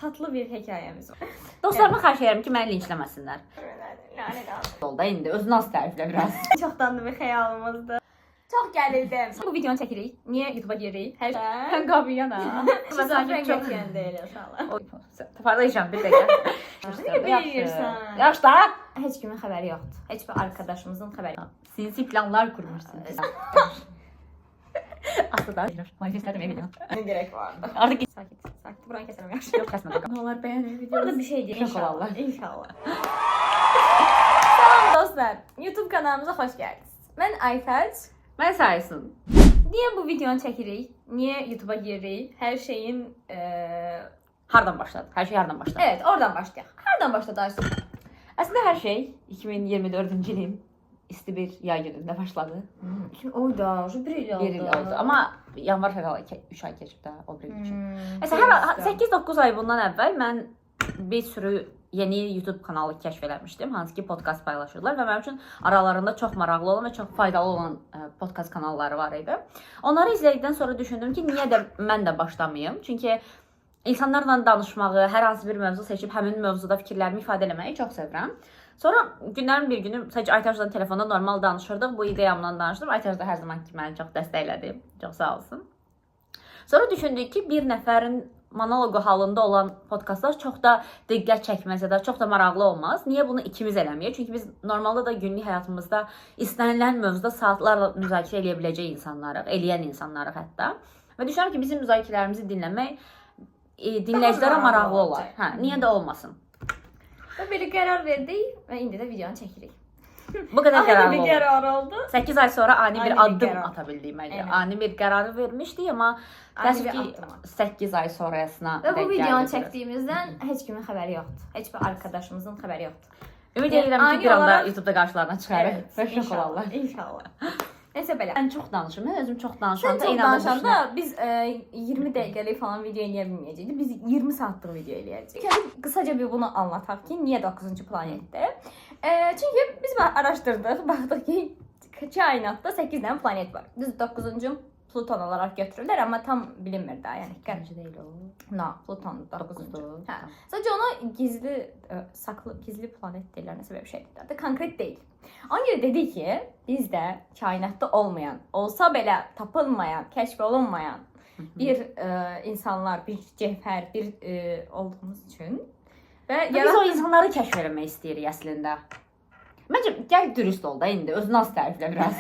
Tatlı bir hekayemiz var. Dostlarıma xahiş edirəm ki, məni linçləməsinlər. Lanet olsun. Yolda indi özünü az təriflə biraz. Çoxdan da bir xəyalımızdı. Çox gəlirdim. Bu videonu çəkirik. Niyə YouTube'a giririk? Hər şey qabiyana. Məsələn, çox yəndə elə uşaqlar. Toparlayacağım bir dəqiqə. Nə bilirsən? Yaxşı da. Heç kimin xəbəri yoxdur. Heç bir arkadaşımızın xəbəri yoxdur. Sinsi planlar kurmuşsunuz. Aslında manifestlərim evinə. Nə gerek vardı? Artıq Sakit. Buranı kəsərəm yaxşı. yox kəsmə. Ne olur bəyənir videomuzu. Burada bir şey deyil. İnşallah. İnşallah. Salam dostlar. YouTube kanalımıza xoş gəldiniz. Mən Ayfəz. Mən sayısın. Niyə bu videonu çəkirik? Niyə YouTube'a giririk? Hər şeyin Hardan başladı? Hər şey hardan başladı? Evet, oradan başlayaq. Hardan başladı Aysun? Əslində hər şey 2024-cü ilin isti bir yay günündə başladı. Oyda, bir il oldu. Bir il oldu. Amma yanvar fevral 3 ay keçib də o bir il üçün. Məsələn, 8-9 ay bundan əvvəl mən bir sürü yeni YouTube kanalı kəşf eləmişdim. Hansı ki podkast paylaşırlar və mənim üçün aralarında çox maraqlı olan və çox faydalı olan podkast kanalları var idi. Onları izlədikdən sonra düşündüm ki, niyə də mən də başlamayım? Çünki insanlarla danışmağı, hər hansı bir mövzu seçib həmin mövzuda fikirlərimi ifadə eləməyi çox sevirəm. Sonra günlərin bir günü sadəcə Aytaşla telefonda normal danışırdıq. Bu ideyamdan danışdım. Aytaş da hər zaman ki məni çox dəstəklədi. Çox sağ olsun. Sonra düşündük ki, bir nəfərin monoloqu halında olan podkastlar çox da diqqət çəkməz ya da çox da maraqlı olmaz. Niyə bunu ikimiz eləməyək? Çünki biz normalda da günlük həyatımızda istənilən mövzuda saatlarla müzakirə eləyə biləcək insanlarıq, eləyən insanlarıq hətta. Və düşünürəm ki, bizim müzakirələrimizi dinləmək dinləyicilərə maraqlı olar. Hə, niyə də olmasın? Və belə qərar verdik və indi də videonu çəkirik. Bu qədər Ani bir qərar qərar oldu. 8 ay sonra ani bir bir addım qərar. ata bildik məncə. Evet. Ani bir qərarı vermişdik, amma Ani bir təəssüf ki addım. 8 ay sonrasına Və bu denk videonu gəldi. çəkdiyimizdən heç kimin xəbəri yoxdur. Heç bir arkadaşımızın xəbəri yoxdur. Ümid edirəm ki, ani bir anda olaraq- YouTube-da qarşılarına çıxarıq və şok inşallah. olarlar. İnşallah. Nəsə belə. Mən çox danışım. Mən özüm çox Sən danışanda çox inanın danışanda biz 20 dəqiqəlik falan video eləyə bilməyəcəkdik. Biz 20 saatlıq video eləyəcəyik. Yəni qısaca bir bunu anlataq ki, niyə 9-cu planetdə? Çünki biz araşdırdıq, baxdıq ki, kainatda 8 dənə planet var. Düz 9-cu Pluton olaraq götürürlər, amma tam bilinmir daha, yəni Bence deyil o. Pluton 9-cu. Hə. Tamam. Sadəcə ona gizli planet deyirlər, nəsə belə bir şey deyirlər. Konkret deyil. Ona görə dedik ki, bizdə kainatda olmayan, olsa belə tapılmayan, kəşf olunmayan bir insanlar, bir cevher, bir olduğumuz üçün və Biz o insanları kəşf etmək istəyirik əslində. Məncə gəl dürüst ol da indi, özünü az təriflə biraz.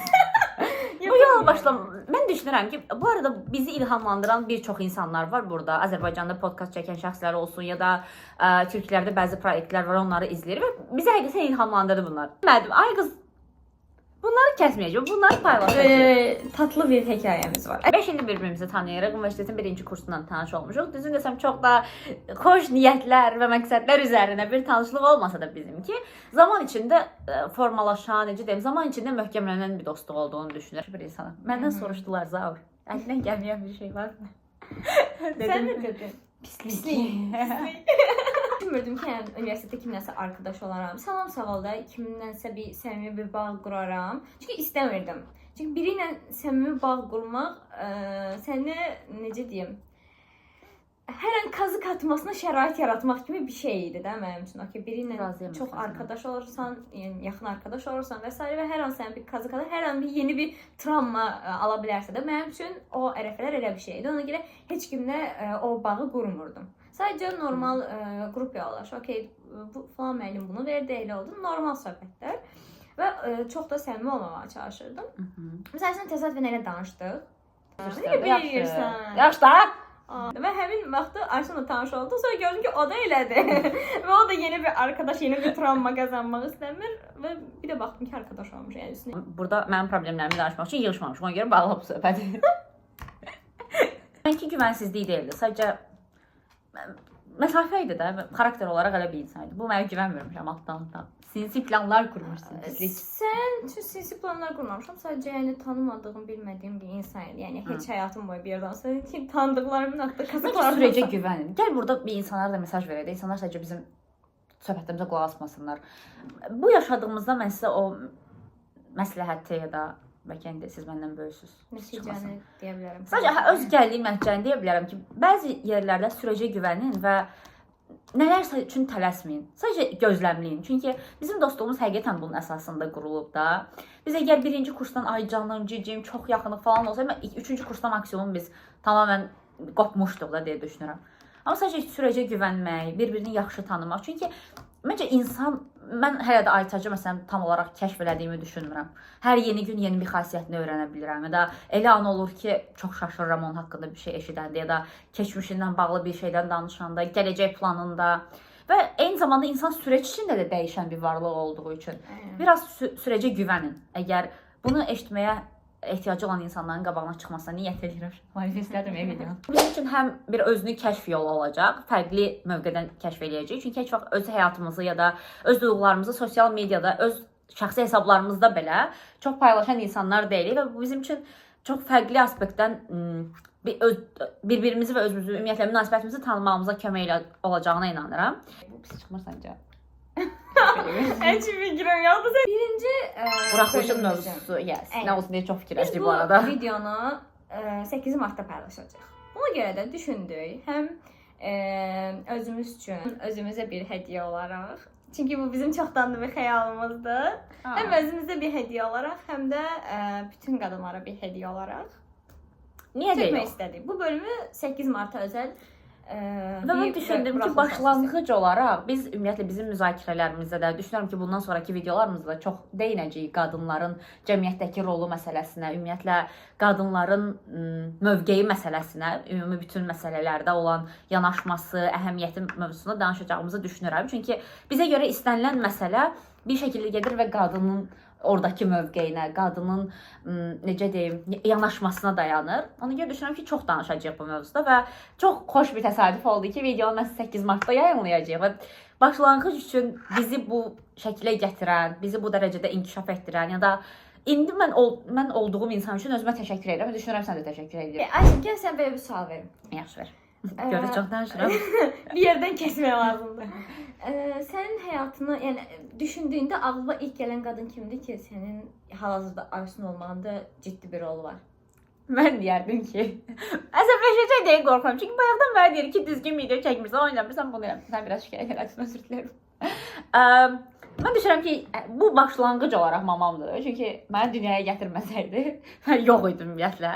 Bu yola başlam. Mən düşünürəm ki, bu arada bizi ilhamlandıran bir çox insanlar var burada. Azərbaycanda podkast çəkən şəxslər olsun ya da Türklərdə bəzi proyektlər var, onları izləyirik və bizi həqiqətən ilhamlandırdı bunlar. Demədim, ay qız bunları kəsməyəcəm, bunları paylaşacağıq. Tatlı bir hekayemiz var. 5 ildir bir-birimizi tanıyırıq. Universitetin 1-ci kursundan tanış olmuşuq. Düzün desəm çox da xoş niyyətlər və məqsədlər üzərində bir tanışlıq olmasa da bizimki, zaman içində formalaşan, necə deyim, zaman içində möhkəmlənən bir dostluq olduğunu düşünürəm bir insana. Məndən soruşdular Zaur. Əlindən gəlməyən bir şey var mı? Sən nə dedin? Pislik. Düşünmürdüm ki, yəni universitetdə kimləsə arkadaş olaram. Salam sağ ol da, kimlənsə bir səmimi bir bağ quraram. Çünki istəmirdim. Çünki biri ilə səmimi bağ qurmaq səni necə deyim? Hər an kazık atmasına şərait yaratmaq kimi bir şey idi də mənim üçün. Ki, biri ilə çox arkadaş olursan, yəni yaxın arkadaş olursan və s. və hər an sənə bir kazık atar, hər an bir yeni bir travma ala bilərsə də mənim üçün o ərəfələr elə bir şeydi. Ona görə heç kimlə o bağı qurmurdum. Sadəcə normal qrup yoldaşı. Okay, bu falan müəllim bunu verdi, elə oldu. Normal söhbətlər və çox da səmimi olmamağa çalışırdım. Məsələn, təsadüfən elə danışdıq. Nə bilirsən? Yaxşı da. Və həmin vaxtda Aysunla tanış oldu. Sonra gördüm ki, o da elədi. Və o da yeni bir arkadaş, yeni bir travma qazanmaq istəmir və bir də baxdım ki, arkadaş olmuş. Yəni üstünə. Burada mənim problemlərimi danışmaq üçün yığışmamışıq. Ona görə bağlı bu söhbəti. Mənki güvənsizlik deyildi. Sadəcə məsafə idi də, xarakter olaraq elə bir insan idi. Bu mənə güvənmirmişəm altdan. Sinsi planlar kurmuşsun. Sən sinsi planlar qurmamışam. Sadəcə yəni tanımadığım, bilmədiyim bir insan idi. Yəni heç həyatım boyu bir yerdən sonra ki, tanıdıqlarımın haqqında kazıqlar. Sürəcə güvənin. Gəl burada bir insanlara da mesaj verək. İnsanlar sadəcə bizim söhbətlərimizə qulaq asmasınlar. Bu yaşadığımızda mən sizə o məsləhəti ya da bəlkə indi siz məndən böyüksüz. Nəticəni deyə bilərəm. Sadəcə öz gəldiyim nəticəni deyə bilərəm ki, bəzi yerlərdə sürəcə güvənin və nələrsə üçün tələsməyin. Sadəcə gözləməyin. Çünki bizim dostluğumuz həqiqətən bunun əsasında qurulub da. Biz əgər birinci kursdan ay canım, cicim, çox yaxınıq falan olsa, üçüncü kursdan maksimum biz tamamilə qopmuşduq da deyə düşünürəm. Amma sadəcə sürəcə güvənmək, bir-birini yaxşı tanımaq. Çünki məncə insan, mən hələ də Aytacı məsələn tam olaraq kəşf elədiyimi düşünmürəm. Hər yeni gün yeni bir xasiyyətini öyrənə bilirəm. Ya da elə an olur ki, çox şaşırıram onun haqqında bir şey eşidəndə ya da keçmişindən bağlı bir şeydən danışanda, gələcək planında və eyni zamanda insan süreç içində də dəyişən bir varlıq olduğu üçün biraz sürəcə güvənin. Əgər bunu eşitməyə ehtiyacı olan insanların qabağına çıxmasına niyyət edirəm. Manifestlədim videonu. Bizim üçün həm bir özünü kəşf yolu olacaq, fərqli mövqedən kəşf eləyəcəyik. Çünki heç vaxt öz həyatımızı ya da öz duyğularımızı sosial mediada, öz şəxsi hesablarımızda belə çox paylaşan insanlar deyilik və bu bizim üçün çox fərqli aspektdən bir-birimizi və özümüzü, ümumiyyətlə münasibətimizi tanımağımıza kömək olacağına inanıram. Bu pis çıxmır səncə? Heç fikrim yoxdur. Birinci buraxılışın mövzusu, yes. Nə olsun deyə çox fikirləşdik bu arada. Biz bu videonu 8 martda paylaşacağıq. Buna görə də düşündük, həm özümüz üçün, özümüzə bir hədiyyə olaraq, çünki bu bizim çoxdandır bir xəyalımızdır. Həm özümüzə bir hədiyyə olaraq, həm də bütün qadınlara bir hədiyyə olaraq niyə deyil? Çəkmək istədik. Bu bölümü 8 Marta özəl və mən düşündüm ki, başlanğıc olaraq biz ümumiyyətlə bizim müzakirələrimizdə də düşünürəm ki, bundan sonraki videolarımızda çox değinəcəyik qadınların cəmiyyətdəki rolu məsələsinə, ümumiyyətlə qadınların mövqeyi məsələsinə, ümumi bütün məsələlərdə olan yanaşması, əhəmiyyəti mövzusunda danışacağımızı düşünürəm. Çünki bizə görə istənilən məsələ bir şəkildə gedir və qadının oradakı mövqeyinə, qadının necə deyim, yanaşmasına dayanır. Ona görə düşünürəm ki, çox danışacağıq bu mövzuda və çox xoş bir təsadüf oldu ki, videonu mən 8 martda yayımlayacağıq və başlanğıc üçün bizi bu şəkilə gətirən, bizi bu dərəcədə inkişaf etdirən ya da indi mən olduğum insan üçün özümə təşəkkür edirəm və düşünürəm sən də təşəkkür edirəm. Ayşə, gəl sən belə bir sual verim. Yaxşı ver. Görürük, çox danışıram. Bir yerdən kəsmək lazımdır. Sənin həyatını, yəni düşündüyündə ağlına ilk gələn qadın kimdir ki, sənin hal-hazırda arzusun olmağında ciddi bir rolu var? Mən deyərdim ki, əsəbləşəcək deyə qorxuram. Çünki bayaqdan mənə deyir ki, düzgün video çəkmirsən, oynamırsan bunu eləmirsən. Sən biraz şikayət edərsən, özür dilərim. Mən düşünürəm ki, bu başlanğıc olaraq mamamdır. Çünki məni dünyaya gətirməsəydi, mən yox idim ümumiyyətlə.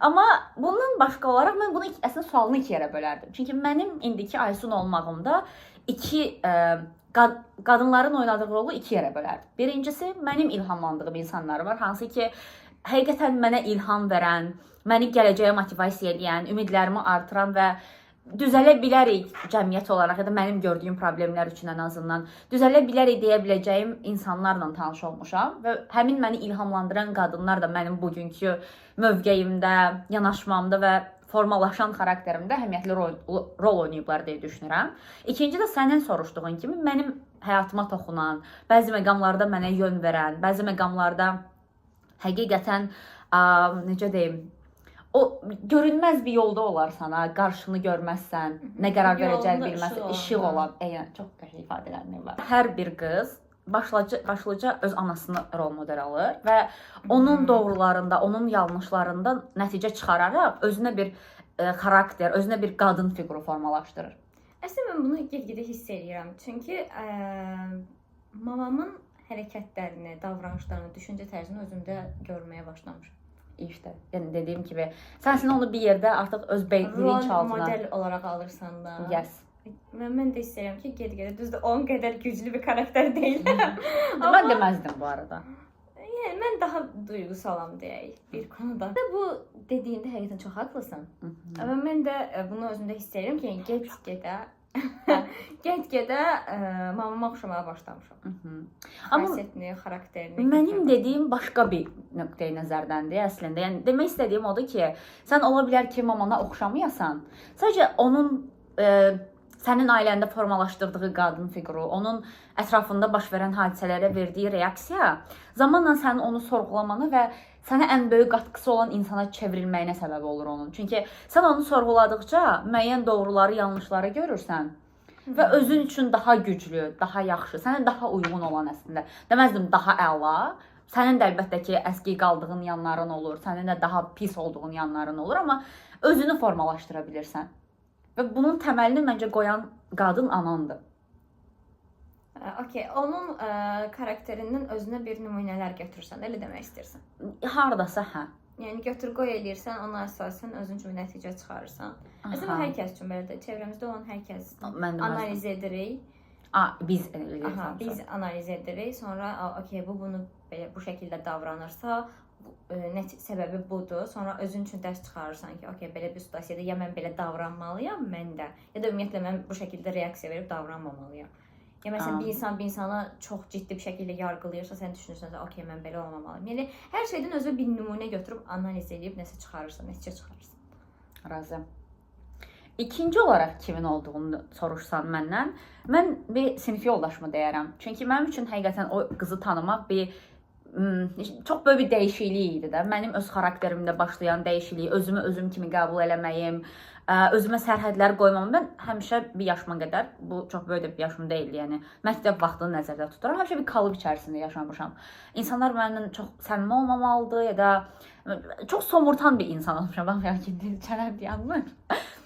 Amma bundan başqa olaraq mən bunu əslində sualını iki yerə bölərdim. Çünki mənim indiki Aysun olmağımda qadınların oynadığı rolu iki yerə bölərdim. Birincisi, mənim ilhamlandığım insanlar var, hansı ki, həqiqətən mənə ilham verən, məni gələcəyə motivasiya edən, ümidlərimi artıran və düzələ bilərik cəmiyyət olaraq ya da mənim gördüyüm problemlər üçün ən azından düzələ bilərik deyə biləcəyim insanlarla tanış olmuşam və həmin məni ilhamlandıran qadınlar da mənim bugünkü mövqeyimdə, yanaşmamda və formalaşan xarakterimdə əhəmiyyətli rol oynayıblar deyə düşünürəm. İkinci də sənin soruşduğun kimi mənim həyatıma toxunan, bəzi məqamlarda mənə yön verən, bəzi məqamlarda həqiqətən necə deyim, o görünməz bir yolda olar sana, qarşını görməzsən, nə qərar verəcəyini bilməzsən, işıq olan, çox qəşəng ifadələr var. Hər bir qız başlıca öz anasını rol model alır və onun doğrularında, onun yanlışlarında nəticə çıxararaq özünə bir xarakter, özünə bir qadın fiquru formalaşdırır. Əslində mən bunu get-gedə hiss edirəm. Çünki mamamın hərəkətlərini, davranışlarını, düşüncə tərzini özümdə görməyə başlamışam. İşte, yəni dediyim kimi, sən onu bir yerdə artıq öz bilinç altına model olaraq alırsan da. Yes. Mən də istəyirəm ki, get-gedə düzdür, onun qədər güclü bir karakter deyiləm. Mən deməzdim bu arada. Yəni mən daha duyğusalam deyək bir konuda. Bu dediyində həqiqətən çox haqlısan. Amma mən də bunu özümdə hiss edirəm ki, get-gedə mamama oxşamağa başlamışam. Xasiyyətini, xarakterini. Mənim dediyim başqa bir nöqteyi nəzərdəndir əslində. Yəni demək istədiyim odur ki, sən ola bilər ki, mamana oxşamayasan. Sadəcə onun sənin ailəndə formalaşdırdığı qadın fiquru, onun ətrafında baş verən hadisələrə verdiyi reaksiya zamanla sənin onu sorğulamanı və sənə ən böyük qatqısı olan insana çevrilməyinə səbəb olur onun. Çünki sən onu sorğuladıqca müəyyən doğruları, yanlışları görürsən və özün üçün daha güclü, daha yaxşı, sənə daha uyğun olan əslində. Deməzdim daha əla. Sənin də əlbəttə ki, əski qaldığın yanların olur, sənin də daha pis olduğun yanların olur, amma özünü formalaşdıra bilirsən. Və bunun təməlini məncə qoyan qadın anandır. Okay, onun karakterindən özünə bir nümunələr götürürsən, elə demək istəyirsən. Hardasa hə. Yəni götür qoy eləyirsən, ona əsasən özün üçün nəticə çıxarırsan. Əslində hər kəs üçün belədir. Çevrəmizdə olan hər kəs analiz edirik. Biz eləyirik. Biz analiz edirik. Sonra okay, bu bunu belə bu şəkildə davranırsa, səbəbi budur. Sonra özün üçün dərs çıxarırsan ki, okay, belə bir situasiyada ya mən belə davranmalıyam, mən də, ya da ümumiyyətlə mən bu şəkildə reaksiya verib davranmamalıyam. Ya məsələn bir insana çox ciddi bir şəkildə yargılayırsa, sən düşünürsən ki, okay, mən belə olmamalıyam. Yəni hər şeydən özünə bir nümunə götürüb analiz edib nəsə çıxarırsan, nəticə çıxarırsan. Razıyam. İkinci olaraq kimin olduğunu soruşsan məndən, mən bir sinif yoldaşımı deyərəm. Çünki mənim üçün həqiqətən o qızı tanımaq çox böyük bir dəyişiklik idi də. Mənim öz xarakterimdə başlayan dəyişiklik, özümü özüm kimi qəbul eləməyim, özümə sərhədlər qoymam. Mən həmişə bir yaşıma qədər, bu çox böyük də bir yaşım deyil, yəni məktəb vaxtını nəzərdə tuturam. Həmişə bir kalıp içərisində yaşamışam. İnsanlar məndən çox səmimi olmamalıdır ya da çox somurtan bir insan olmuşam. Baxmayaraq ki, çənəm dayanmır.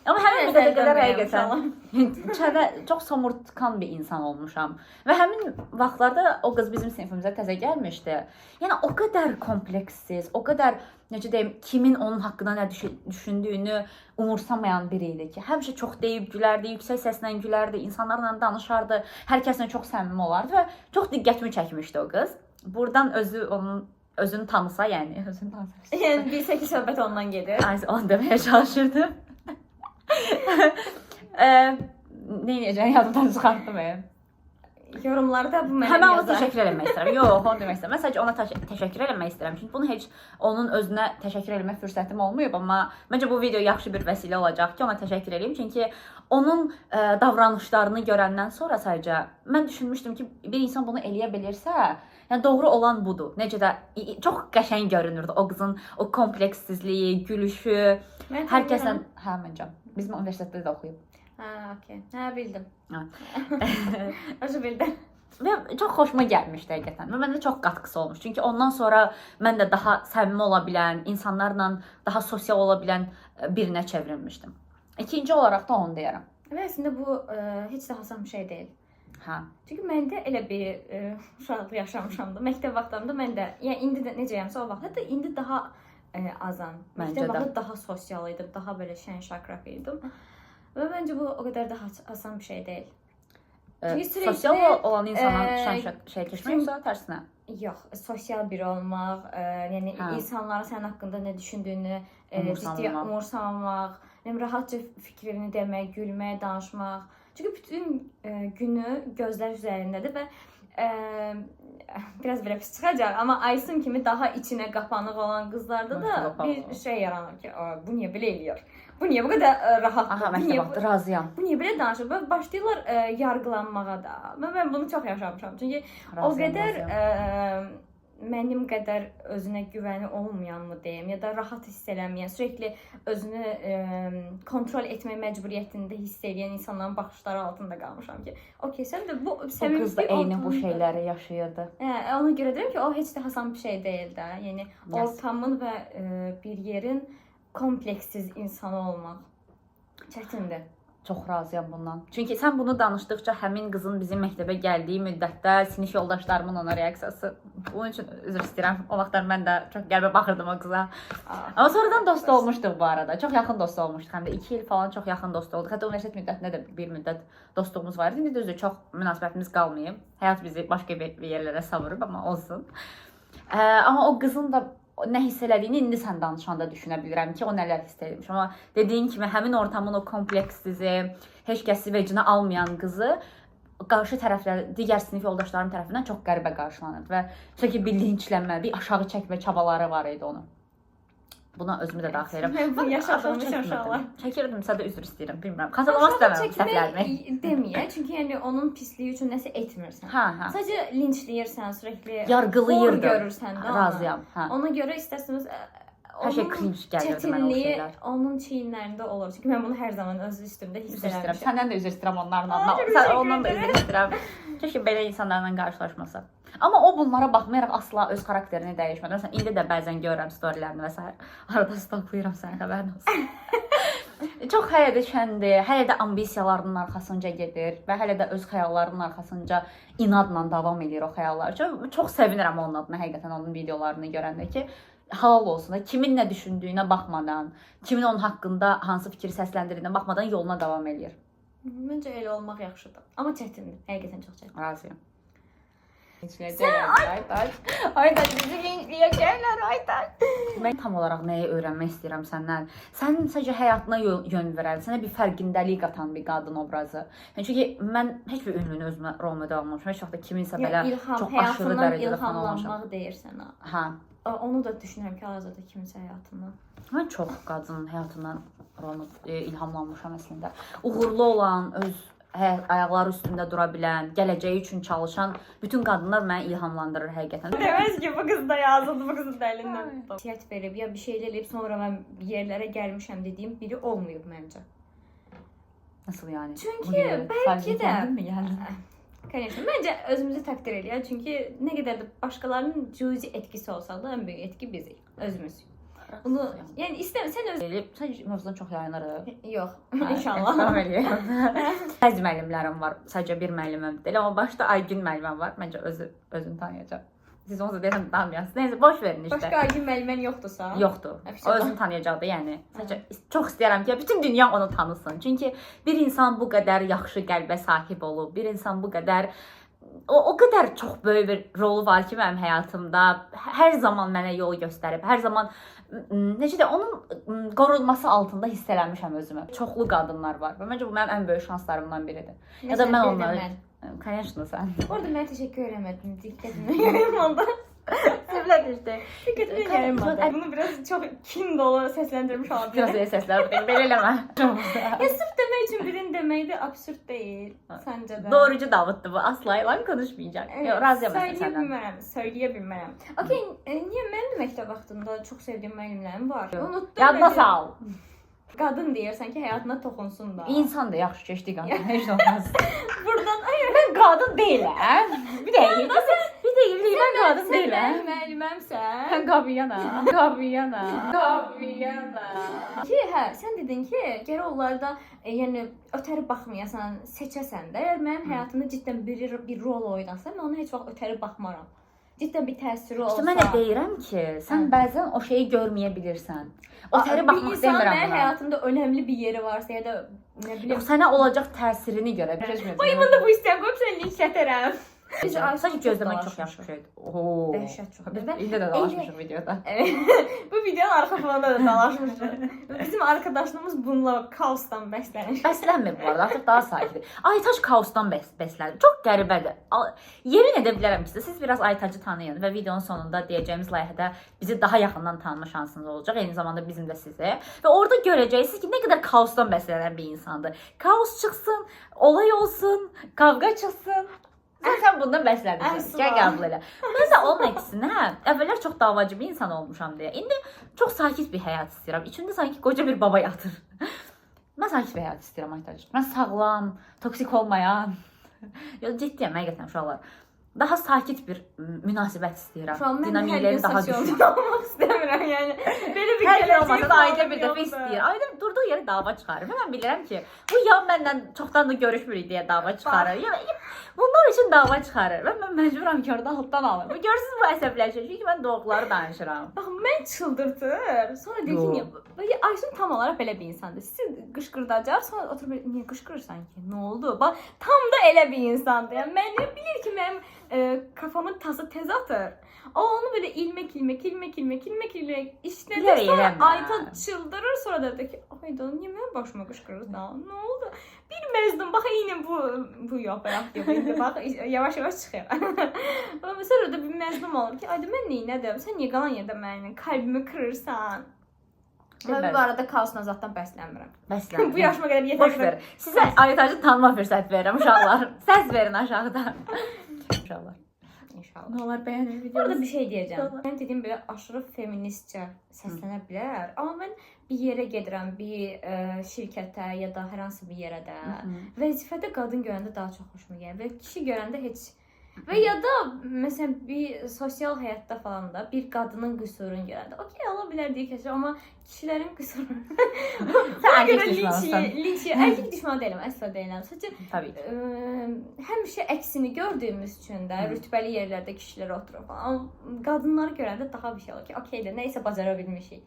Amma həmin qədər həqiqətən çox somurtkan bir insan olmuşam. Və həmin vaxtlarda o qız bizim sinifimizə təzə gəlmişdi. Yəni o qədər komplekssiz, o qədər necə deyim, kimin onun haqqında nə düşündüyünü umursamayan biri idi ki, həmişə çox deyib gülərdi, yüksək səslə gülərdi, insanlarla danışardı, hər kəslə çox səmimi olardı və çox diqqətimi çəkmişdi o qız. Buradan özünü tanısa, yəni özünü tanısa. Yəni bilsə ki, söhbət ondan gedir. Aynen, onu deməyə çalışırdım. Ne edəcəm, yadımdan çıxartdım. Yorumlarda bu mənə Həmən ona təşəkkür eləmək istəyirəm. Yox, onu demək istəyirəm. Mən sadəcə ona təşəkkür eləmək istəyirəm. Çünki bunu heç onun özünə təşəkkür eləmək fürsətim olmayıb, amma məncə bu video yaxşı bir vəsilə olacaq ki, ona təşəkkür eləyim. Çünki onun davranışlarını görəndən sonra sadəcə mən düşünmüşdüm ki, bir insan bunu eləyə bilirsə, yəni doğru olan budur. Necə də çox qəşəng görünürdü o qızın o komplekssizliyi, gülüşü. Hər kəslə, hə məncə. Bizim universitetdə də oxuyub. Okay. Bildim. Özü bildim. Və çox xoşuma gəlmişdi həqiqətən. Və məndə çox qatqısı olmuş. Çünki ondan sonra mən də daha səmimi ola bilən, insanlarla daha sosial ola bilən birinə çevrilmişdim. İkinci olaraq da onu deyərəm. Və əslində bu heç də asan bir şey deyil. Hə. Çünki məndə elə bir uşaqlıq yaşamışam da. Məktəb vaxtlarında mən də, yəni indi də necəyəmsə o vaxt, hətta indi daha azam. Məktəb vaxtı daha sosial idim, daha belə şən şakraq idim. Və məncə bu o qədər də asan bir şey deyil. Sosial olan insana şey keçmək yoxsa tərsinə? Yox, sosial biri olmaq, yəni insanların sənin haqqında nə düşündüyünü ciddi umursamamaq, rahatca fikrini demək, gülmək, danışmaq. Çünki bütün günü gözlər üzərindədir və biraz belə pis çıxacaq, amma Aysun kimi daha içinə qapanıq olan qızlarda da bir şey yaranır ki, bu niyə belə eləyir? Bu niyə bu qədər rahatdır? Razıyam. Bu niyə belə danışır? Və başlayırlar yargılanmağa da. Mən bunu çox yaşamışam. Çünki o qədər mənim qədər özünə güvəni olmayanmı deyim, ya da rahat hiss eləməyən, sürekli özünü kontrol etmək məcburiyyətində hiss edən insanların baxışları altında qalmışam ki, okey, sən də bu səmimi o qız da eyni bu şeyləri yaşayırdı. Ona görə deyirəm ki, o heç də asan bir şey deyil də. Yəni ortamın və bir yerin komplekssiz insanı olmaq çətindir. Çox razıyam bundan. Çünki sən bunu danışdıqca həmin qızın bizim məktəbə gəldiyi müddətdə sinif yoldaşlarımın ona reaksiyası. Bunun üçün üzr istəyirəm. O vaxtlar mən də çox qəribə baxırdım o qıza. Amma sonradan dost olmuşduq bu arada. Çox yaxın dost olmuşduq. Həm də 2 il falan çox yaxın dost olduq. Hətta universitet müddətində də bir müddət dostluğumuz var idi. İndi düzdür, çox münasibətimiz qalmayıb. Həyat bizi başqa bir yerlərə savurub, amma olsun. Amma o qızın da nə hiss elədiyini indi sən danışanda düşünə bilirəm ki, o nələr hiss etmiş. Amma dediyin kimi həmin ortamın o komplekssizi, heç kəsi vecinə almayan qızı qarşı tərəflər, digər sinif yoldaşlarım tərəfindən çox qəribə qarşılanırdı və sürekli bir linçlənmə, bir aşağı çəkmə çabaları var idi onun. Buna özümü də daxil edirəm. Mən bunu yaşadığım uşaqlar. Çəkirdimsə də üzr istəyirəm, bilmirəm. Qazanmaq istəmirəm səhvlərimi. Deməyə, çünki yəni onun pisliyi üçün nəsə etmirsən. Sadəcə linçləyirsən, sürekli yargılayırdı. Görürsən də. Razıyam. Ona görə istərsiniz hər şey cringe gəlirdi mənə o şeylər. Onun çiyinlərində olur. Çünki mən bunu hər zaman öz üstümdə hiss edirəm. Səndən də üzr istəyirəm onların adına. Sən ondan da üzr istəyirəm. Keşke belə insanlarla qarşılaşmasa. Amma o bunlara baxmayaraq asla öz xarakterini dəyişmədi. Məsələn, indi də bəzən görürəm storylərini və s. Arada stalklayıram səni, xəbərin olsun. Çox hələ də şəndir, hələ də ambisiyalarının arxasınca gedir və hələ də öz xəyallarının arxasınca inadla davam edir o xəyallar. Çox sevinirəm onun adına, həqiqətən onun videolarını görəndə ki, halal olsun da kimin nə düşündüyünə baxmadan, kimin onun haqqında hansı fikir səsləndirdiyinə baxmadan yoluna davam edir. Məncə elə olmaq yaxşıdır. Amma çətindir. Həqiqətən çox çətindir. Razıyam. Aytaç bizi linçləyəcəklər, Aytaç. Mən tam olaraq nəyi öyrənmək istəyirəm səndən? Sənin sadəcə həyatına yön verən, sənə bir fərqindəlik qatan bir qadın obrazı. Yəni çünki mən heç bir ünlünü özümə rol model almamışam. Heç vaxt da kiminsə belə çox aşırı dərəcədə fan olmamışam. İlhamlanmaq deyirsən ha. Hə. Onu da düşünürəm ki, hal-hazırda kimsə həyatından. Mən çox qadının həyatından ilhamlanmışam əslində. Uğurlu olan, öz ayaqları üstündə dura bilən, gələcəyi üçün çalışan bütün qadınlar məni ilhamlandırır həqiqətən. Deməz ki, bu qız da yazıldı, bu qızın da əlindən tutdu. Siyət verib ya bir şeylər eləyib sonra mən yerlərə gəlmişəm dediyim biri olmayıb məncə. Nasıl yəni? Çünki bəlkə də gəldi. Конечно, məncə özümüzü təqdir eləyək. Çünki nə qədər də başqalarının cüzi etkisi olsa da ən böyük etki bizik, özümüzük. Bunu, yəni sən öz sən mövzudan çox yayınırıq. Yox, inşallah. Bəzi müəllimlərim var, sadəcə bir müəlliməm deyil, amma başda Aygün müəlliməm var. Məncə özünü tanıyacaq. Siz onu da deyəsən tanımırsınız. Nəysə, boş verin işte. Başqa Aygün müəllimən yoxdursa? Yoxdur. O özünü tanıyacaqdı, yəni. Sadəcə çox istəyirəm ki, bütün dünya onu tanısın. Çünki bir insan bu qədər yaxşı qəlbə sahib olub, bir insan bu qədər o qədər çox böyük bir rolu var ki mənim həyatımda. Hər zaman mənə yol göstərib, hər zaman necə də onun qorunması altında hiss eləmişəm özümü. Çoxlu qadınlar var və məncə bu mənim ən böyük şanslarımdan biridir. Ya da mən onları Конечно sən. Orada mən təşəkkür eləmədim, diqqətimi yayılmadı. Sevlət işte. Diqqətimi yayılmadı. Bunu biraz çox kin dolu səsləndirmiş ola Biraz bilir. səslər belə eləmə. Ya sırf demək üçün birini demək də absurd deyil, səncə də. Doğrucu Davuddur bu. Asla yalan konuşmayacaq. Yox, razıyam mən səndən. Söyləyə bilmərəm. Okay, niyə mənim də məktəb vaxtında çox sevdiyim müəllimlərim var. Unutdum. Yadına sal. Qadın deyirsən ki, həyatına toxunsun da. İnsan da yaxşı keçdi qadın. Heç olmaz. Buradan Mən qadın deyiləm. Bir deyil. Bir deyil, mən qadın deyiləm. Sən müəlliməmsən. Mən qabiyana. Qabiyana. Ki, hə, sən dedin ki, gərək onlarda yəni ötəri baxmayasan, seçəsən də. Əgər mənim həyatımda ciddən bir rol oynasa, mən ona heç vaxt ötəri baxmaram. Ciddən bir təsiri olsa. İşte mən də deyirəm ki, sən bəzən o şeyi görməyə bilirsən. Ötəri baxmaq demirəm buna. Mənim həyatımda önəmli bir yeri varsa ya da nə bilim. Yox, sənə olacaq təsirini görə biləcəm. Vay, mən də bu istəyirəm, qoyub səni linçlətərəm. Sadəcə gözləmək çox yaxşı bir şeydir. Ooo. Dəhşət çox. İndi də dalaşmışıq videoda. Bu videonun arxa planında da dalaşmışıq. Bizim arkadaşlığımız bununla kaosdan bəslənir. Bəslənmir bu arada, artıq daha sakitdir. Aytaç kaosdan bəslənir. Çox qəribədir. Yemin edə bilərəm ki, siz biraz Aytacı tanıyın və videonun sonunda deyəcəyimiz layihədə bizi daha yaxından tanıma şansınız olacaq. Eyni zamanda bizim də sizi. Və orada görəcəksiniz ki, nə qədər kaosdan bəslənən bir insandır. Kaos çıxsın, olay olsun, kavga çıxsın. Sən bundan bəslənirsən. Gəl qəbul elə. Mən də onun əksinə, əvvəllər çox davacı bir insan olmuşam deyə. İndi çox sakit bir həyat istəyirəm. İçimdə sanki qoca bir baba yatır. Mən sakit bir həyat istəyirəm Aytac. Mən sağlam, toksik olmayan. Yox, ciddiyəm həqiqətən uşaqlar. Daha sakit bir münasibət istəyirəm. Dinamikləri daha düşük. olmaq istəmirəm yəni. Belə bir Hər olmasa da ayda bir dəfə istəyir. Ayda durduğu yerə dava çıxarır. Mən bilirəm ki, bu ya məndən çoxdan da görüşmürük deyə dava çıxarır. Yəni bunlar üçün dava çıxarır. Və mən məcburam ki, orada altdan alım. Görürsünüz bu əsəbləşir. Çünki mən doğruları danışıram. Bax, mən çıldırtır. Sonra deyir ki, Aysun tam olaraq belə bir insandır. Sizi qışqırdacaq, sonra oturub niyə qışqırırsan ki? Nə oldu? Bax, tam da elə bir insandır. Yəni mən nə bilir ki, mənim kafamın tası tez atır. O onu böyle ilmek işledi. Sonra Ayta çıldırır, sonra dedi ki Ayda niye benim başıma qışqırırsan? Ne oldu? Bilməzdim. Bax yine bu yaprak gibi. Bax yavaş yavaş çıxır. Sonra da bilməzdim olur ki Ayda mən neynədim? Sən niyə qalan yerdə mənim kalbimi kırırsan? Ben bu arada kaosla zaten bəslənmirəm. Bəslənmirəm. Bu yaşıma qədər Boş yetər. ver. Sizə Aytacı tanıma fürsət verirəm uşaqlar. Səs verin aşağıda. İnşallah. İnşallah. Nə olar bəyənir videomuzu. Burada bir şey deyəcəm. Mən dediyim belə aşırı feministcə səslənə bilər. Amma mən bir yerə gedirəm, bir şirkətə ya da hər hansı bir yerə də vəzifədə qadın görəndə daha çox xoşuma gəlir və kişi görəndə heç Və ya da məsələn bir sosial həyatda falan da bir qadının qüsurunu görəndə, okey, ola bilər deyə keçir, amma kişilərin qüsuru. Sən erkək düşmanısan. Linç, erkək düşmanı deyiləm, əsla deyiləm. Sadəcə Təbii ki. həmişə əksini gördüyümüz üçün də rütbəli yerlərdə kişilər oturur falan. Amma qadınları görəndə daha bir şey olur ki, okey də, nə isə bacara bilmişik.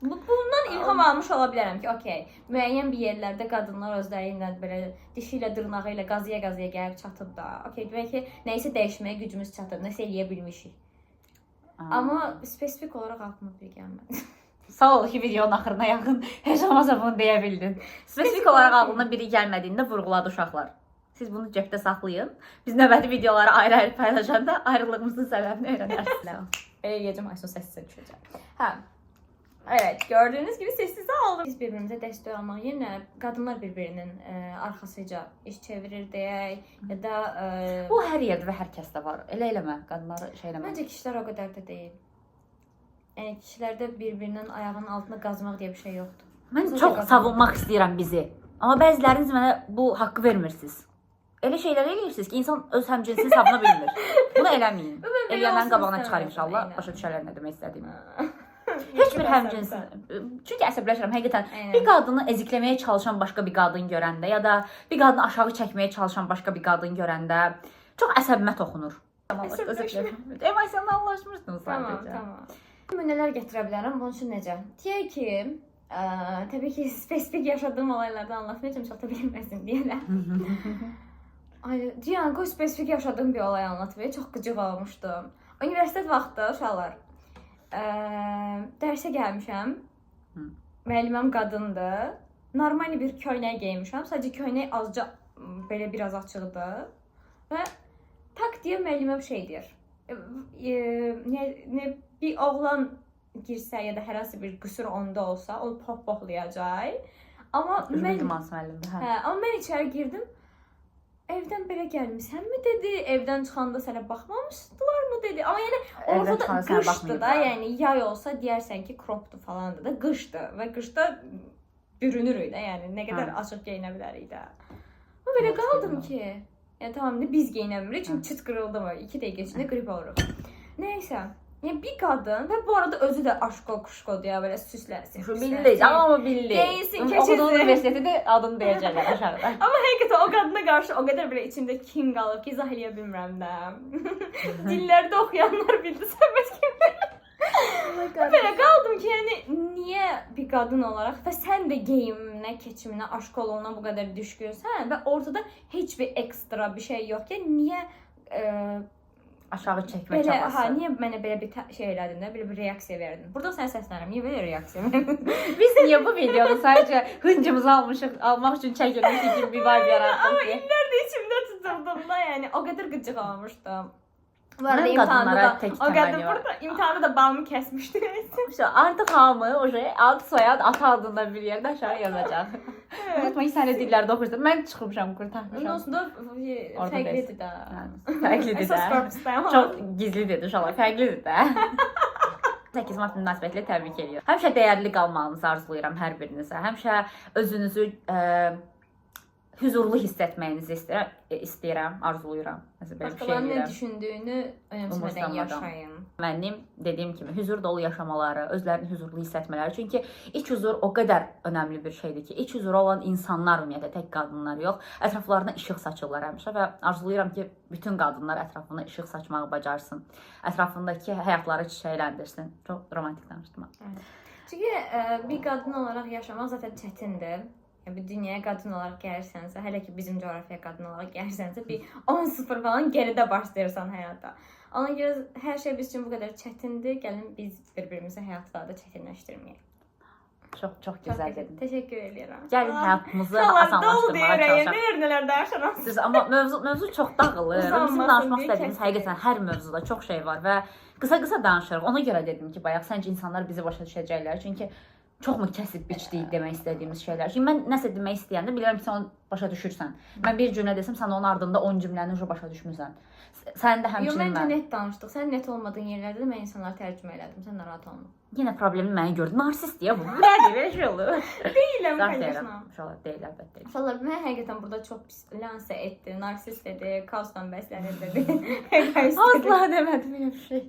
Bundan ilham almış ola bilərəm ki, okey, müəyyən bir yerlərdə qadınlar özləri ilə belə dişi ilə, dırnağı ilə qazıya-qazıya gəlib çatıb da, okey, bəlkə nə isə dəyişməyə gücümüz çatır, nə isə eləyə bilmişik. Amma spesifik olaraq aklıma bir gəlmədi. Sağ ol ki, videonun axırına yaxın heç olmasa bunu deyə bildin. Spesifik olaraq ağlına biri gəlmədiyində vurğuladı uşaqlar. Siz bunu cəbdə saxlayın. Biz növbəti videoları ayrı-ayrı paylaşanda ayrılığımızın səbəbini öyrənərsiniz. Belə yeyəcəm, ay son səssizə düşəcəm. Hə. Evet, gördüğünüz gibi sessize aldım. Biz birbirimize destek almak yerine kadınlar birbirinin arxasıca iş çevirir deyək ya da bu hər yerdə və hər kəsdə var. Elə eləmə, qadınları şey eləmə. Məncə kişilər o qədər də deyil. Yəni kişilərdə bir-birinin ayağının altına qazmaq deyə bir şey yoxdur. Mən çox savunmaq istəyirəm bizi. Amma bəziləriniz mənə bu haqqı vermirsiniz. Elə şeylər eləyirsiniz ki, insan öz həmcinsini savuna bilmir. Bunu eləməyin. Eləyəndən qabağına çıxar inşallah. Başa düşərlər nə demək istədiyimi. Heç bir həmcinsin. Çünki əsəbləşirəm həqiqətən. Bir qadını əzikləməyə çalışan başqa bir qadın görəndə ya da bir qadını aşağı çəkməyə çalışan başqa bir qadın görəndə çox əsəbimə toxunur. Emosionallaşmışdın sadəcə. Tamam. Nümunələr gətirə bilərəm. Bunun üçün necə? Deyək ki, təbii ki, spesifik yaşadığım olaylardan anlatmayacağım, çata bilməsin deyərəm. Deyən, qoy spesifik yaşadığım bir olay anlatmaya çox qıcıq olmuşdum. Universitet vaxtı uşaqlar. Dərsə gəlmişəm. Müəlliməm qadındır. Normal bir köynək geymişəm. Sadəcə köynək azca belə biraz açıqdır. Və tak deyə müəlliməm şey deyir. Bir oğlan girsə ya da hər hansı bir qüsur onda olsa, onu pohpohlayacaq. Amma mən içəri girdim. Evdən belə gəlmisənmi dedi, evdən çıxanda sənə baxmamışdılar mı dedi. Amma yəni ortada qışdı da, yəni yay olsa deyərsən ki, kropdur falandır da, qışdır və qışda bürünürük də, yəni nə qədər açıq geyinə bilərik də. Amma belə qaldım ki, yəni tamam, biz geyinəmirik, çünki çıt qırıldı mı, 2 dəqiqə içində qrip oluruq. Nəysə, yəni bir qadın və bu arada özü də aşko-kuşkodur ya, belə süsləsin. Bildi, amma bildi. Geyinsin, keçirsin. Oxuduğu universiteti də adını deyəcəklər aşağıda. Amma həqiqətən o qadına qarşı o qədər belə içimdə kin qalıb ki, izah eləyə bilmirəm də. Dillərdə oxuyanlar bildi, səbəb kimi. Belə qaldım ki, yəni niyə bir qadın olaraq və sən də geyiminə, keçiminə, aşkoluna bu qədər düşkünsən və ortada heç bir ekstra bir şey yox ki, niyə aşağı çəkmə çabası. Niyə mənə belə bir şey elədin də, belə bir reaksiya verdin? Burada sənə səslənirəm, niyə belə reaksiya verdin? Biz niyə bu videoda sadəcə hıncımızı almaq üçün çəkilmişik kimi bir vibe yaratdıq? Amma illər də içimdə tuturdum da, yəni o qədər qıcıq olmuşdum. Bu arada imtahanı da balımı kəsmişdi. Artıq hamı ad soyad ata adında bir yerdə aşağı yazacaq. Unutmayın, sən də dillərdə oxuyursan. Mən çıxmışam, qurtarmışam. Ondan sonra fərqlidir də. Fərqlidir də. Çox gizlidir uşaqlar, fərqlidir də. 8 Mart münasibətilə təbrik edirəm. Həmişə dəyərli qalmağınızı arzulayıram hər birinizə. Həmişə özünüzü huzurlu hiss etməyinizi istəyirəm, arzulayıram. Başqalarının nə düşündüyünü önəmsəmədən yaşayın. Mənim dediyim kimi huzur dolu yaşamaları, özlərini huzurlu hiss etmələri. Çünki iç huzur o qədər önəmli bir şeydir ki, iç huzuru olan insanlar ümumiyyətlə, tək qadınlar yox, ətraflarına işıq saçırlar həmişə və arzulayıram ki, bütün qadınlar ətrafına işıq saçmağı bacarsın. Ətrafındakı həyatları çiçəkləndirsin. Çox romantik danışdım. Çünki bir qadın olaraq yaşamaq zaten çətindir. Bir dünyaya qadın olaraq gəlirsənsə, hələ ki bizim coğrafiyaya qadın olaraq gəlirsənsə, bir 10-0 falan geridə başlayırsan həyata. Ona görə hər şey biz üçün bu qədər çətindir. Gəlin biz bir-birimizə həyatı daha da çətinləşdirməyək. Çox gözəl dedin. Təşəkkür edirəm. Gəlin həyatımızı asanlaşdırmağa çalışaq. Nələr danışırıq. Amma mövzu çox dağılır. Bizim danışmaq istədiyimiz həqiqətən hər mövzuda çox şey var və qısa-qısa danışırıq. Ona görə dedim ki, bayaq səncə insanlar bizi başa düşəcəklər. Çünki çox mu kəsib biçdik demək istədiyimiz şeylər. Çünki mən nəsə demək istəyəndə bilirəm ki, sən başa düşürsən. Mən bir cümlə desəm, sən onun ardında 10 cümləni uje başa düşmürsən. Sən də Yox, həmçinin məncə mən. net danışdıq. Sən net olmadığın yerlərdə də mən insanlara tərcümə elədim. Sən narahat olma. Yenə problemi mənə gördün. Narsist deyə bu. Nədir belə şey olur? Deyiləm, Zart конечно. deyirəm. İnşallah deyil, əlbəttə deyil. İnşallah mən həqiqətən burada çox pis lanse etdi, narsist dedi, kaosdan bəslənir dedi. Asla demədim elə bir şey.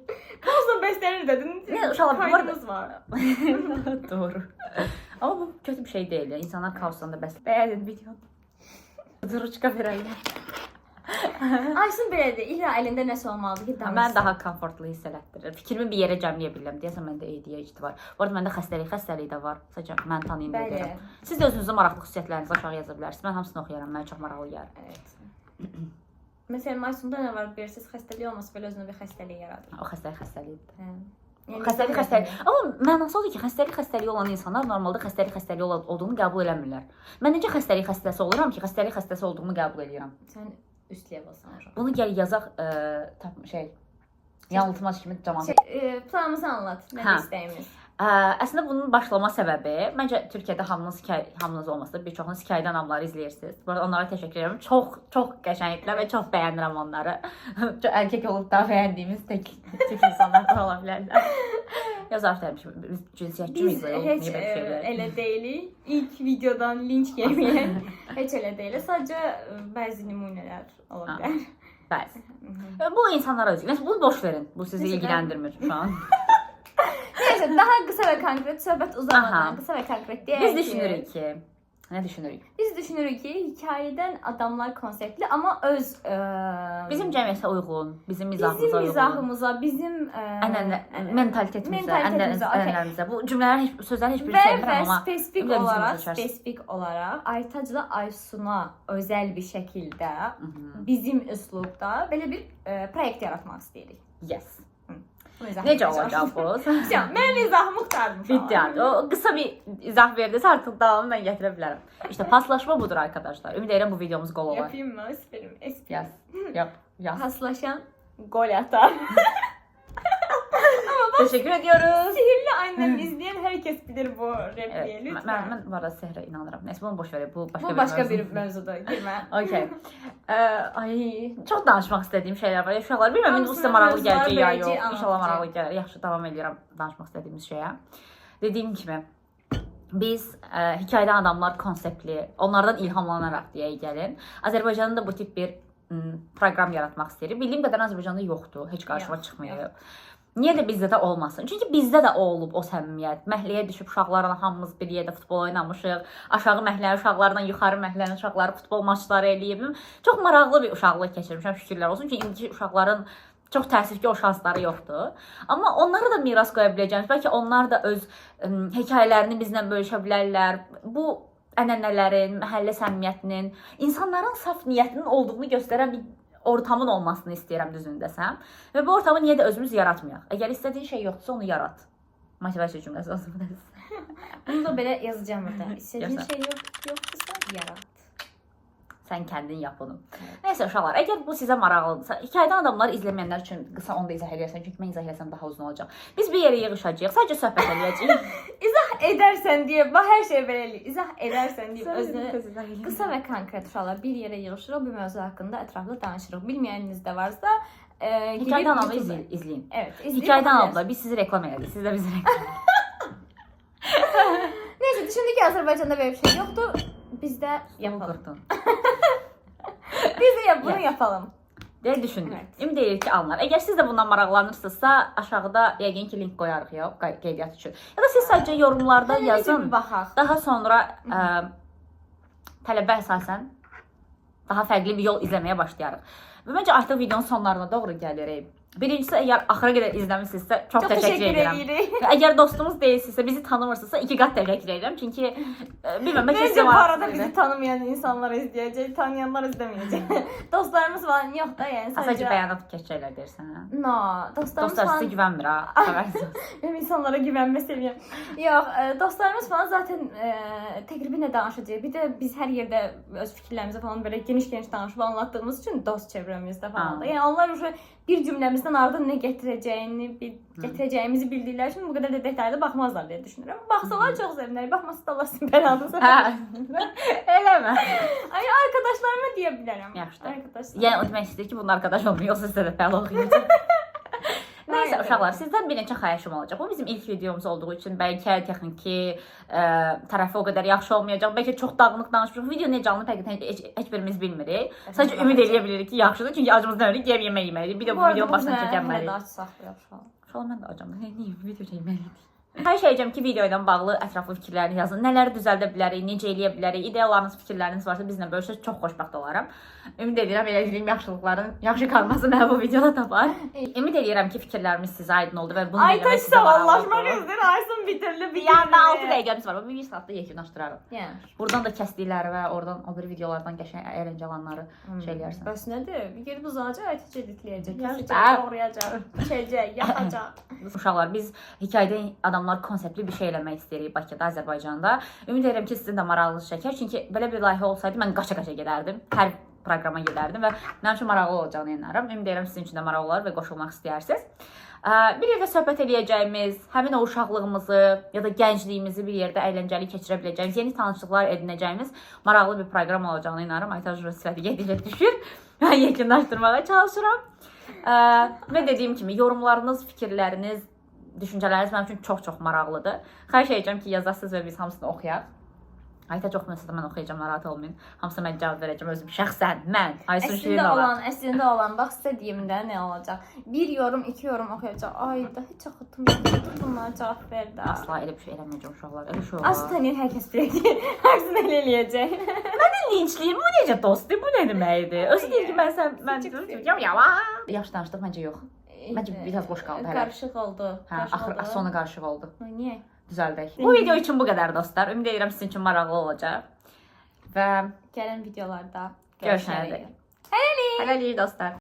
Kaosdan bəslənir dedin. Ne, uşaqlar, bu arada- Kaydımız var. Doğru. Amma bu kötü bir şey deyil. İnsanlar kaosdan da bəslənir. Bəyəndin videonu. Duruçka verəlim. Aysun belədir. İlla əlində nəsə olmalıdır ki, danışsın. Mən daha komfortlu hiss elətdirir. Fikrimi bir yerə cəmləyə bilirəm. Deyəsən məndə ADHD var. Bu arada məndə xəstəlik də var. Sadəcə mən tanıyım deyə Bəli. deyirəm. Siz də özünüzün maraqlı xüsusiyyətlərinizi aşağı yaza bilərsiniz. Mən hamısını oxuyaram. Mənə çox maraqlı gəlir. Evet. Məsələn, Aysunda nə var? Bilirsiniz, xəstəlik olmasa belə özünə bir xəstəlik yaradır. O xəstəlikdir. Hə. Xəstəlik. Amma mənası odur ki, xəstəlik olan insanlar normalda xəstəlik olduğunu qəbul eləmirlər. Mən necə xəstəlik xəstəsi oluram ki, xəstəlik xəstəsi olduğumu qəbul edirəm. Sən üst levelsan uşaq. Bunu gəl yazaq yanıltmac kimi cəmaət. Planımızı anlat. Nə Hə. istəyimiz? Əslində bunun başlama səbəbi, məncə Türkiyədə hamınız olmasa da bir çoxunuz hekayədən adamları izləyirsiniz. Bu arada onlara təşəkkür edirəm. Çox qəşəngdirlər və çox bəyənirəm onları. Çox erkək olub da bəyəndiyimiz tək insanlar da ola bilərlər. Yazar demişim, biz cinsiyyətçi miyiz? Biz heç elə deyilik. İlk videodan linç yeməyək. Heç elə deyilik. Sadəcə bəzi nümunələr ola bilər. Bəzi. Bu insanlara özgü. Bunu boş verin. Bu sizi ilgiləndirmir şu an. Neyse, daha qısa və konkret söhbət uzamadan, qısa və konkret deyək Biz düşünürük ki, nə düşünürük? Biz düşünürük ki, hekayədən adamlar konseptli, amma öz Bizim cəmiyyətə uyğun, bizim mizahımıza uyğun. Bizim mizahımıza, bizim mentalitetimizə, ənənələrimizə. Bu cümlələrin sözlərin heç biri sevmirəm amma spesifik olaraq Aytacla Aysuna özəl bir şəkildə bizim üslubda belə bir proyekt yaratmaq istəyirik. Yes. Necə olacaq bu? Mən mizahımı qurtardım. Bitti. O qısa bir izah verdiniz, artıq davamını mən gətirə bilərəm. İşte paslaşma budur arkadaşlar. Ümid edirəm bu videomuz qol olar. Yapayım mı? Esprim. Yap. Paslaşan gol atar. Teşekkür ediyoruz. Sihirli Annem izleyen herkes bilir bu repliği. Evet, Lütfen. mən bu arada sehrə inanıram. Neyse bunu boş verək. Bu başka bir mövzuda girmə. Okay. Ay, çox danışmaq istədiyim şeylər var. Uşaqlar bilmirəm indi bu sizə maraqlı gələcək ya yox. İnşallah maraqlı gələr. Yaxşı, davam edirəm danışmaq istədiyimiz şeyə. Dediyim kimi biz hekayədən adamlar konseptli, onlardan ilhamlanaraq deyə gəlin. Azərbaycanda da bu tip bir proqram yaratmaq istəyirik. Bildiyim qədər Azərbaycanda yoxdur, heç qarşıma çıxmayıb. Niyə də bizdə də olmasın? Çünki bizdə də olub o səmimiyyət. Məhəlləyə düşüb uşaqlarla hamımız bir yerdə futbol oynamışıq. Aşağı məhəllənin uşaqlarla yuxarı məhəllənin uşaqları futbol maçları eləyib. Çox maraqlı bir uşaqlıq keçirmişəm, şükürlər olsun ki, indiki uşaqların çox təəssüf ki, o şansları yoxdur. Amma onlara da miras qoya biləcəyimiz, bəlkə onlar da öz hekayələrini bizlə bölüşə bilərlər. Bu ənənələrin, məhəllə səmimiyyətinin, insanların saf niyyətinin olduğunu göstərən bir ortamın olmasını istəyirəm düzünü desəm. Və bu ortamı niyə də özümüz yaratmayaq? Əgər istədiyin şey yoxdursa onu yarat. Motivasiya cümləsi olsun. Bunu da belə yazacağım burada. İstədiyin şey yoxdursa yarat. Sən kəndin yap onu. Nəysə uşaqlar, əgər bu sizə maraqlıdırsa, hekayədən adamları izləməyənlər üçün qısa onu da izah edərsən, çünki mən izah etsəm daha uzun olacaq. Biz bir yerə yığışacağıq, sadəcə söhbət edəcəyik. İzah edərsən deyə, bax hər şey belə eləyir. İzah edərsən deyə özünü qısa və konkret uşaqlar bir yerə yığışırıq, bu mövzu haqqında ətraflı danışırıq. Bilməyəniniz də varsa, hekayədən adamı izləyin. Evet, izləyin. Hekayədən adamlar, biz sizi reklam elədik, siz də bizi reklam. Neyse, düşündük ki, Azərbaycanda belə bir şey yoxdur. Biz də yapalım. Biz də bunu yapalım. Deyə düşündük. Ümid edir ki, alınlar. Əgər siz də bundan maraqlanırsınızsa, aşağıda yəqin ki, link qoyarıq ya, qeydiyyat üçün. Ya da siz sadəcə yorumlarda yazın. Daha sonra tələbə əsasən daha fərqli bir yol izləməyə başlayarıq. Və məncə artıq videonun sonlarına doğru gəlirik. Birincisi, əgər axıra qədər izləmişsinizsə, çox təşəkkür edirəm. Və əgər dostumuz deyilsinizsə, bizi tanımırsınızsa, 2 qat təşəkkür edirəm. Çünki, bilməm, məncə bu arada bizi tanımayan insanlar izləyəcək, tanıyanlar izləməyəcək. Dostlarımız falan yox da, yəni sadəcə bəyanat keçəcəklər deyirsən, hə? No, dostlarımız dostlar sizə güvənmir, ha? Mən insanlara güvənmə seviyəm. Yox, dostlarımız falan zaten təqribinlə danışacaq. Bir də biz hər yerdə öz fikirlərimizi falan belə geniş-geniş danışıb anlattığımız üçün dost çevrəmizdə falan da. Yəni onlar bir cümləmizdən ardın nə gətirəcəyini, Gətirəcəyimizi bildikləri üçün bu qədər də detallı baxmazlar deyə düşünürəm. Baxsalar çox sevinərəm. Baxmasa da Allah sizin belanızı. Eləmə. Ay arkadaşlarıma deyə bilərəm. Yaxşıdır. Arkadaşlar. Yəni o demək istəyir ki, bunun arkadaş olmuyor, yoxsa sizə də fəal oxuyacaq. Nəysə uşaqlar, sizdən bir neçə xahişim olacaq. Bu bizim ilk videomuz olduğu üçün bəlkə texniki tərəfi o qədər yaxşı olmayacaq. Bəlkə çox dağınıq danışmışıq. Video necə alınıb həqiqətən heç birimiz bilmirik. Sadəcə ümid eləyə bilirik ki, yaxşıdır. Çünki acımızdan ölürük, yemək yeməliyik. Bir də bu video başına çəkənməliyik. Daha saxlayaq uşaqlar. Uşaqlar mən də acam. Niyə video çəkməliyik? Xahiş edəcəm ki, video ilə bağlı ətraflı fikirlərinizi yazın. Nələri düzəldə bilərik, necə eləyə bilərik, ideyalarınız, fikirləriniz varsa bizlə bölüşsəz çox xoşbəxt olaram. Ümid edirəm elədiyim yaxşılıqların yaxşı qalması məni bu videoda tapar. Ümid edirəm ki, fikirlərimiz sizə aydın oldu və bunu eləmək sizə vallaşmaq üzrə Aysun bitirli bir yanda 6 dəqiqəmiz var. Bu 1 saatda yekunlaşdıraram. Yəni. Buradan da kəsdikləri və oradan o bir videolardan qəşəng əyləncə alanları şey eləyərsən. Bəs nədir? Gedib uzacaq, ətəcə editləyəcək, Yaxşı. doğrayacaq, içəcək, yaxacaq. Uşaqlar, biz hekayədə adamlar konseptli bir şey eləmək istəyirik Bakıda, Azərbaycanda. Ümid edirəm ki, sizin də marağınız çəkər. Çünki belə bir layihə olsaydı mən qaça-qaça gedərdim. Hər proqrama gedərdim və mənim üçün maraqlı olacağını inanıram. Ümid edirəm sizin üçün də maraqlı olar və qoşulmaq istəyirsiniz. Bir yerdə söhbət eləyəcəyimiz, həmin o uşaqlığımızı ya da gəncliyimizi bir yerdə əyləncəli keçirə biləcəyimiz, yeni tanışlıqlar edinəcəyimiz maraqlı bir proqram olacağını inanıram. Aytac sifəti gedicə düşür. Mən yekunlaşdırmağa çalışıram. Və dediyim kimi yorumlarınız, fikirləriniz, düşüncələriniz mənim üçün çox-çox maraqlıdır. Xahiş edəcəm ki, yazasınız və biz hamısını oxuyaq. Aytac oxumasa da mən oxuyacağam, narahat olmayın. Hamısına mən cavab verəcəm özüm şəxsən. Mən Aysun Şirinova. Əslində olan, bax sizə deyim də nə olacaq. 1 yorum, 2 yorum oxuyacaq. Ay da heç axıtım yoxdur. Bunlara cavab ver də. Asla elə bir şey eləməyəcəm uşaqlar. Elə şey olar. Aslan hər kəs bilir ki, hamısını elə eləyəcək. Mən linçliyim. Bu necə dostdur? Bu nə deməkdir? Özü deyir ki, mən deyirəm, yaxşı danışdıq, məncə yox. Məncə biraz boş qaldı hələ. Qarışıq oldu. Hə, axır sonu qarışıq oldu. Niyə? Düzəldək. Bu video üçün bu qədər dostlar. Ümid edirəm sizin üçün maraqlı olacaq. Və gələn videolarda görüşənədək. Hələlik dostlar.